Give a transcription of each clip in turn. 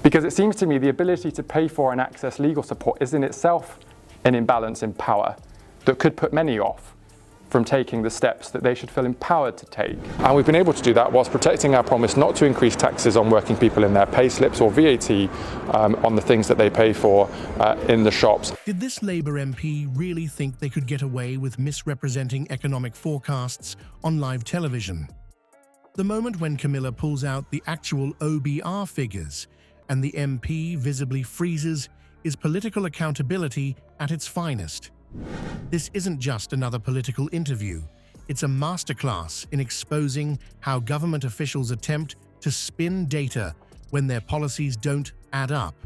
Because it seems to me the ability to pay for and access legal support is in itself an imbalance in power that could put many off from taking the steps that they should feel empowered to take. And we've been able to do that whilst protecting our promise not to increase taxes on working people in their pay slips or VAT on the things that they pay for in the shops. Did this Labour MP really think they could get away with misrepresenting economic forecasts on live television? The moment when Camilla pulls out the actual OBR figures and the MP visibly freezes is political accountability at its finest. This isn't just another political interview. It's a masterclass in exposing how government officials attempt to spin data when their policies don't add up.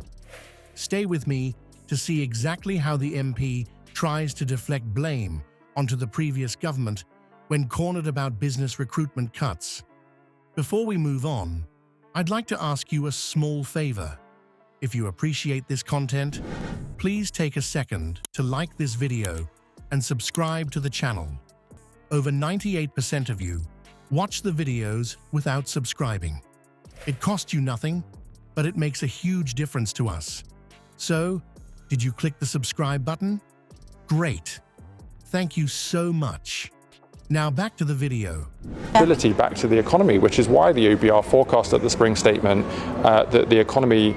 Stay with me to see exactly how the MP tries to deflect blame onto the previous government when cornered about business recruitment cuts. Before we move on, I'd like to ask you a small favor. If you appreciate this content, please take a second to like this video and subscribe to the channel. Over 98% of you watch the videos without subscribing. It costs you nothing, but it makes a huge difference to us. So, did you click the subscribe button? Great. Thank you so much. Now back to the video. Ability back to the economy, which is why the OBR forecast at the spring statement that the economy,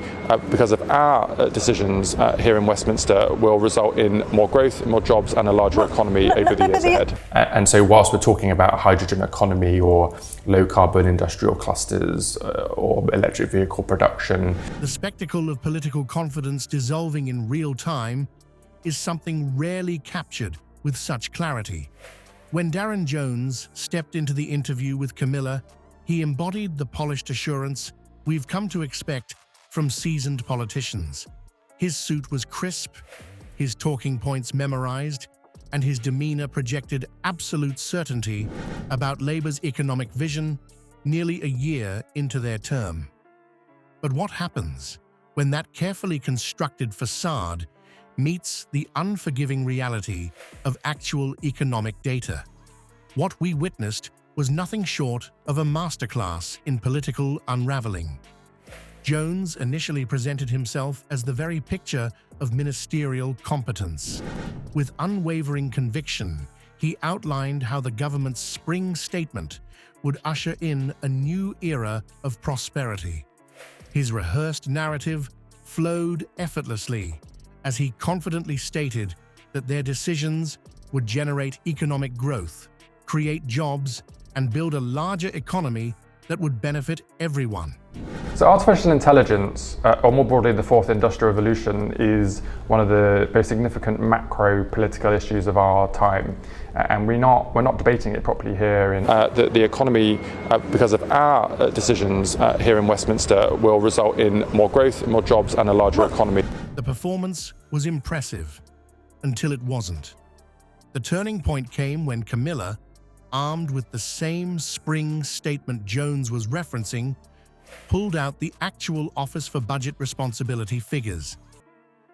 because of our decisions here in Westminster, will result in more growth, more jobs and a larger economy over the years ahead. And so whilst we're talking about a hydrogen economy or low carbon industrial clusters or electric vehicle production, the spectacle of political confidence dissolving in real time is something rarely captured with such clarity. When Darren Jones stepped into the interview with Camilla, he embodied the polished assurance we've come to expect from seasoned politicians. His suit was crisp, his talking points memorized, and his demeanor projected absolute certainty about Labour's economic vision nearly a year into their term. But what happens when that carefully constructed facade meets the unforgiving reality of actual economic data? What we witnessed was nothing short of a masterclass in political unraveling. Jones initially presented himself as the very picture of ministerial competence. With unwavering conviction, he outlined how the government's spring statement would usher in a new era of prosperity. His rehearsed narrative flowed effortlessly as he confidently stated that their decisions would generate economic growth, create jobs, and build a larger economy that would benefit everyone. So artificial intelligence, or more broadly the fourth industrial revolution, is one of the very significant macro political issues of our time. And we're not debating it properly here. The economy, because of our decisions here in Westminster, will result in more growth, more jobs and a larger economy. The performance was impressive until it wasn't. The turning point came when Camilla, armed with the same spring statement Jones was referencing, pulled out the actual Office for Budget Responsibility figures.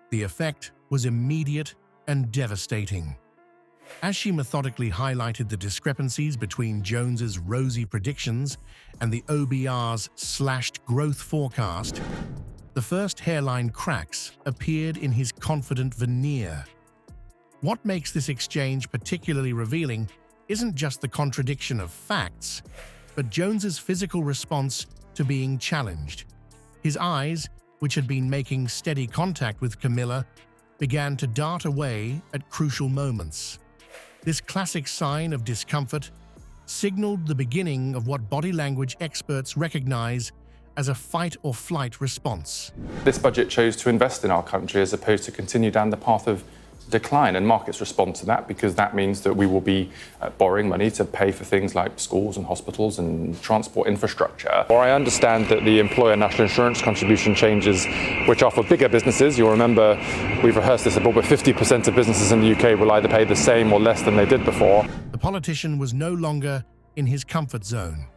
The effect was immediate and devastating. As she methodically highlighted the discrepancies between Jones's rosy predictions and the OBR's slashed growth forecast, the first hairline cracks appeared in his confident veneer. What makes this exchange particularly revealing isn't just the contradiction of facts, but Jones's physical response to being challenged. His eyes, which had been making steady contact with Camilla, began to dart away at crucial moments. This classic sign of discomfort signaled the beginning of what body language experts recognize as a fight-or-flight response. This budget chose to invest in our country as opposed to continue down the path of decline, and markets respond to that because that means that we will be borrowing money to pay for things like schools and hospitals and transport infrastructure. Or I understand that the employer national insurance contribution changes, which are for bigger businesses, you'll remember we've rehearsed this above, but 50% of businesses in the UK will either pay the same or less than they did before. The politician was no longer in his comfort zone.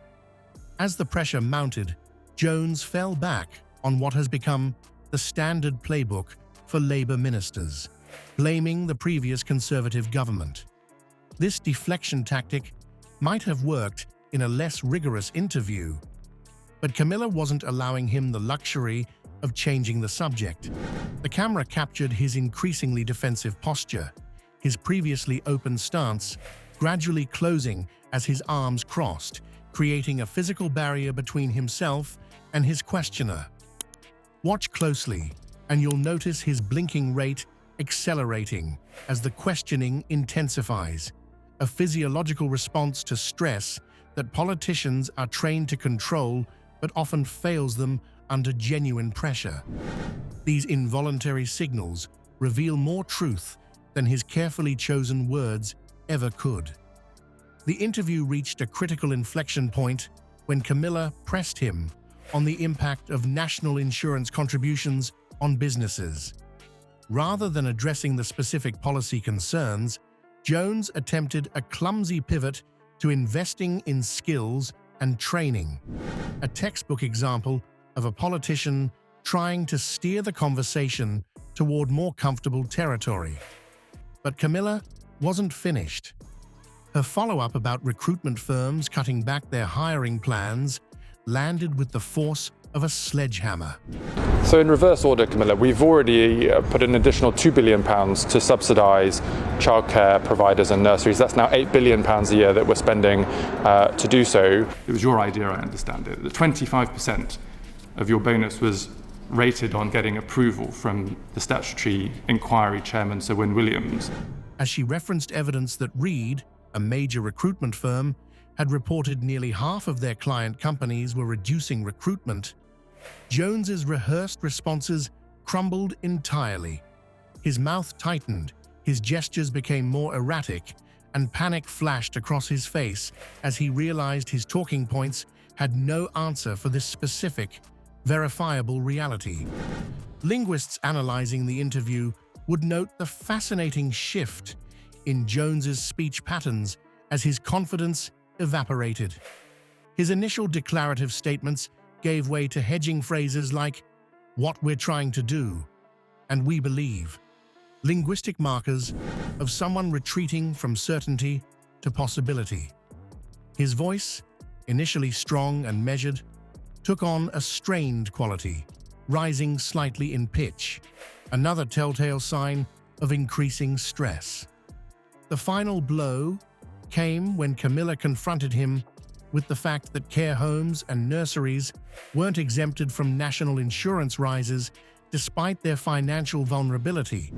As the pressure mounted, Jones fell back on what has become the standard playbook for Labour ministers, blaming the previous Conservative government. This deflection tactic might have worked in a less rigorous interview, but Camilla wasn't allowing him the luxury of changing the subject. The camera captured his increasingly defensive posture, his previously open stance gradually closing as his arms crossed, creating a physical barrier between himself and his questioner. Watch closely, and you'll notice his blinking rate accelerating as the questioning intensifies, a physiological response to stress that politicians are trained to control but often fails them under genuine pressure. These involuntary signals reveal more truth than his carefully chosen words ever could. The interview reached a critical inflection point when Camilla pressed him on the impact of national insurance contributions on businesses. Rather than addressing the specific policy concerns, Jones attempted a clumsy pivot to investing in skills and training, a textbook example of a politician trying to steer the conversation toward more comfortable territory. But Camilla wasn't finished. Her follow-up about recruitment firms cutting back their hiring plans landed with the force of a sledgehammer. So in reverse order, Camilla, we've already put an additional £2 billion to subsidise childcare providers and nurseries. That's now £8 billion a year that we're spending to do so. It was your idea, I understand it. The 25% of your bonus was rated on getting approval from the statutory inquiry chairman, Sir Win Williams. As she referenced evidence that Reed, a major recruitment firm, had reported nearly half of their client companies were reducing recruitment, Jones's rehearsed responses crumbled entirely. His mouth tightened, his gestures became more erratic, and panic flashed across his face as he realized his talking points had no answer for this specific, verifiable reality. Linguists analyzing the interview would note the fascinating shift in Jones's speech patterns as his confidence evaporated. His initial declarative statements gave way to hedging phrases like, "what we're trying to do," and "we believe," linguistic markers of someone retreating from certainty to possibility. His voice, initially strong and measured, took on a strained quality, rising slightly in pitch, another telltale sign of increasing stress. The final blow came when Camilla confronted him with the fact that care homes and nurseries weren't exempted from national insurance rises despite their financial vulnerability.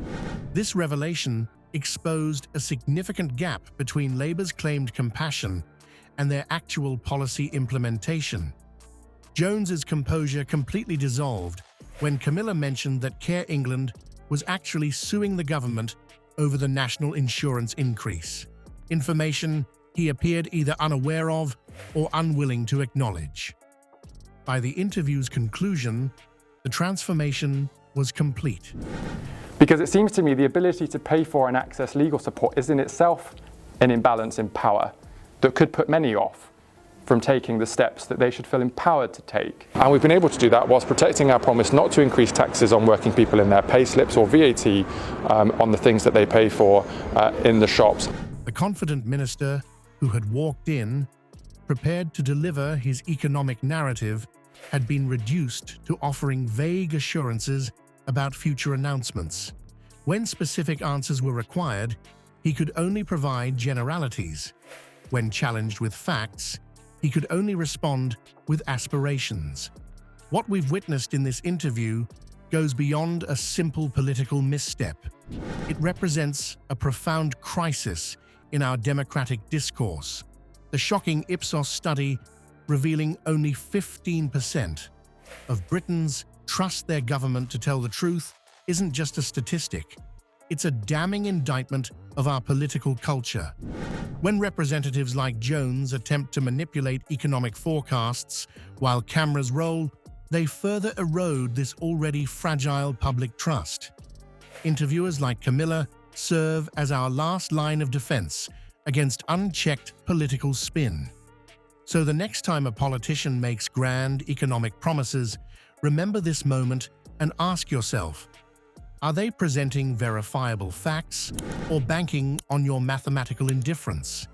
This revelation exposed a significant gap between Labour's claimed compassion and their actual policy implementation. Jones's composure completely dissolved when Camilla mentioned that Care England was actually suing the government over the national insurance increase, information he appeared either unaware of or unwilling to acknowledge. By the interview's conclusion, the transformation was complete. Because it seems to me the ability to pay for and access legal support is in itself an imbalance in power that could put many off from taking the steps that they should feel empowered to take. And we've been able to do that whilst protecting our promise not to increase taxes on working people in their pay slips or VAT on the things that they pay for in the shops. The confident minister who had walked in, prepared to deliver his economic narrative, had been reduced to offering vague assurances about future announcements. When specific answers were required, he could only provide generalities. When challenged with facts, he could only respond with aspirations. What we've witnessed in this interview goes beyond a simple political misstep. It represents a profound crisis in our democratic discourse. The shocking Ipsos study revealing only 15% of Britons trust their government to tell the truth isn't just a statistic. It's a damning indictment of our political culture. When representatives like Jones attempt to manipulate economic forecasts while cameras roll, they further erode this already fragile public trust. Interviewers like Camilla serve as our last line of defense against unchecked political spin. So the next time a politician makes grand economic promises, remember this moment and ask yourself, are they presenting verifiable facts or banking on your mathematical indifference?